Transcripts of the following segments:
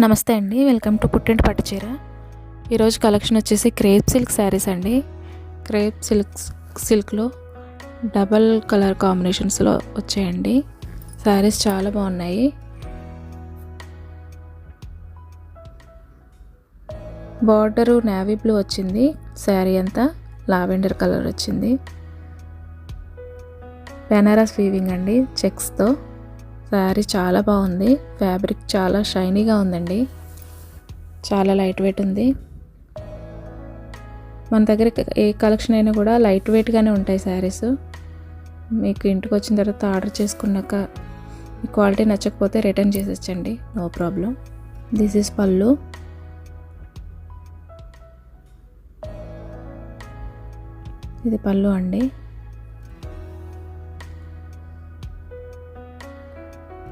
నమస్తే అండి, welcome to పుట్టింటి పట్టు చీర. ఈరోజు కలెక్షన్ వచ్చేసి క్రేప్ సిల్క్ శారీస్ అండి. క్రేప్ సిల్క్లో డబల్ కలర్ కాంబినేషన్స్లో వచ్చాయండి. శారీస్ చాలా బాగున్నాయి. బార్డరు నేవీ బ్లూ వచ్చింది. శారీ అంతా లావెండర్ కలర్ వచ్చింది. బెనారస్ వీవింగ్ అండి, చెక్స్తో. శారీ చాలా బాగుంది. ఫ్యాబ్రిక్ చాలా షైనీగా ఉందండి. చాలా లైట్ వెయిట్ ఉంది. మన దగ్గర ఏ కలెక్షన్ అయినా కూడా లైట్ వెయిట్గానే ఉంటాయి శారీస్. మీకు ఇంటికి వచ్చిన తర్వాత ఆర్డర్ చేసుకున్నాక మీ క్వాలిటీ నచ్చకపోతే రిటర్న్ చేసేచ్చండి, నో ప్రాబ్లం. దిస్ ఈజ్ పళ్ళు. ఇది పళ్ళు అండి.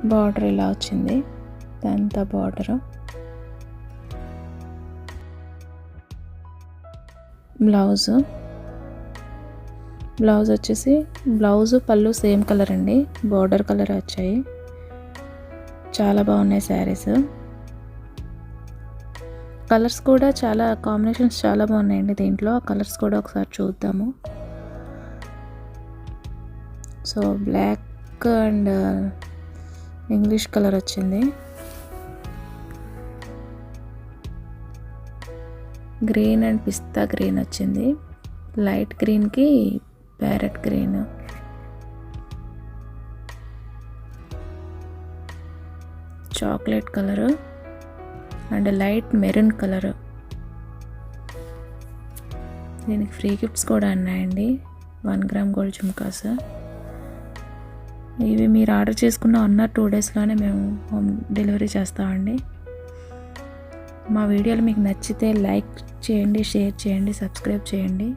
బార్డర్ ఇలా వచ్చింది, ఇదంతా బార్డరు. బ్లౌజ్ వచ్చేసి బ్లౌజు పళ్ళు సేమ్ కలర్ అండి, బార్డర్ కలర్ వచ్చాయి. చాలా బాగున్నాయి శారీస్. కలర్స్ కూడా చాలా కాంబినేషన్స్ చాలా బాగున్నాయండి. దీంట్లో కలర్స్ కూడా ఒకసారి చూద్దాము. So black and English colour వచ్చింది. గ్రీన్ అండ్ పిస్తా గ్రీన్ వచ్చింది. లైట్ గ్రీన్కి parrot green. Chocolate colour and light maroon colour. దీనికి ఫ్రీ గిఫ్ట్స్ కూడా ఉన్నాయండి. 1 గ్రామ్ గోల్డ్ జుమ్కాస్. ఇవి మీరు ఆర్డర్ చేసుకున్న 1 or 2 డేస్లోనే మేము హోమ్ డెలివరీ చేస్తామండి. మా వీడియోలు మీకు నచ్చితే లైక్ చేయండి, షేర్ చేయండి, సబ్స్క్రైబ్ చేయండి.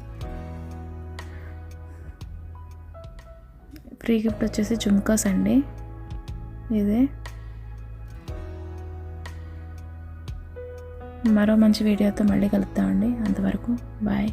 ఫ్రీ గిఫ్ట్ వచ్చేసి జుమ్కాస్ అండి. ఇదే మరో మంచి వీడియోతో మళ్ళీ కలుద్దామండి. అంతవరకు బాయ్.